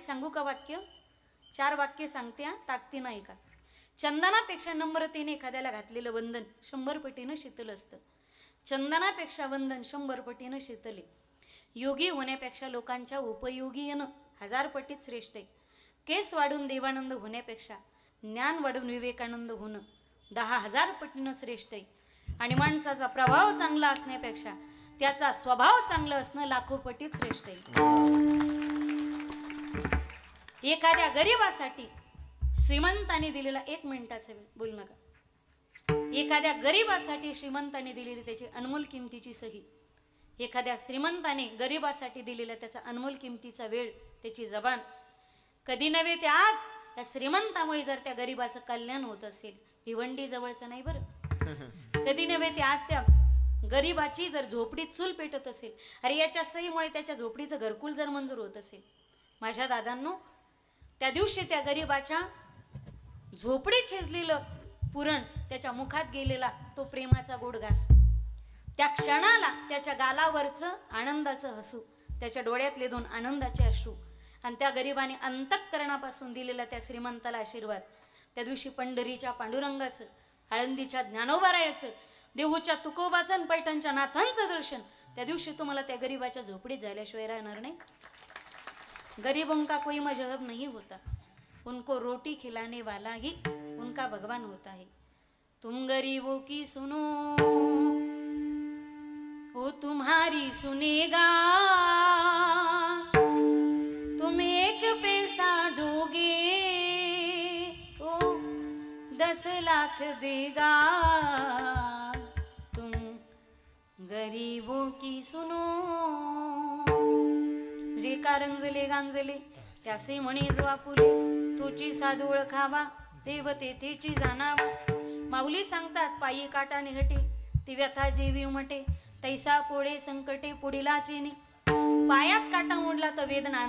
शाळेत सांगू का वाक्य? 4 वाक्य सांगते ताकदीनं ऐका. चंदनापेक्षा नम्रतेने एखाद्याला घातलेलं वंदन 100 पटीनं शीतल असतं. चंदनापेक्षा वंदन 100 पटीनं शीतल आहे. योगी होण्यापेक्षा लोकांच्या उपयोगी येणं 1000 पटीत श्रेष्ठ आहे. केस वाढून देवानंद होण्यापेक्षा ज्ञान वाढून विवेकानंद होणं 10,000 पटीनं श्रेष्ठ आहे. आणि माणसाचा प्रभाव चांगला असण्यापेक्षा त्याचा स्वभाव चांगला असणं लाखो पटीत श्रेष्ठ आहे. एखाद्या गरीबासाठी श्रीमंताने दिलेला 1 मिनिटाचा वेळ, बोल नका. एखाद्या गरीबासाठी श्रीमंताने दिलेली त्याची अनमोल किमतीची सही, एखाद्या श्रीमंताने गरीबासाठी दिलेला त्याचा अनमोल किमतीचा वेळ, त्याची जबान, कधी नव्हे ते आज या श्रीमंतामुळे जर त्या गरीबाचं कल्याण होत असेल, भिवंडी जवळचं नाही बरं, कधी नव्हे ते आज त्या गरीबाची जर झोपडीत चूल पेटत असेल, अरे याच्या सहीमुळे त्याच्या झोपडीचं घरकुल जर मंजूर होत असेल, माझ्या दादांनो, त्या दिवशी त्या गरीबाच्या झोपडीत शिजलेलं पुरण, त्याच्या मुखात गेलेला तो प्रेमाचा गोड घास, त्या क्षणाला त्याच्या गालावरचं आनंदाचं हसू, त्याच्या डोळ्यातले 2 आनंदाचे अश्रू, आणि त्या गरीबाने अंतःकरणापासून दिलेला त्या श्रीमंताला आशीर्वाद, त्या दिवशी पंढरीच्या पांडुरंगाचं, आळंदीच्या ज्ञानोबारायाचं, देहूच्या तुकोबाचं आणि पैठणच्या नाथांचं दर्शन त्या दिवशी तुम्हाला त्या गरीबाच्या झोपडीत जायल्याशिवाय राहणार नाही. गरीबों का कोई मजहब नहीं होता, उनको रोटी खिलाने वाला ही उनका भगवान होता है. तुम गरीबों की सुनो वो तुम्हारी सुनेगा, तुम 1 पैसा दोगे वो 10 लाख देगा. तुम गरीबों की सुनो. जे का रंजले गांजले त्यासे म्हणे जो आपुले, तुची साधू ओळखावा देव तेथेची जाणावा. माऊली सांगतात पायी काटा निघटे ती व्यथा जेवी उमटे, तैसा पोळे संकटे पुढीला चिनी. पायात काटा मोडला तर वेदना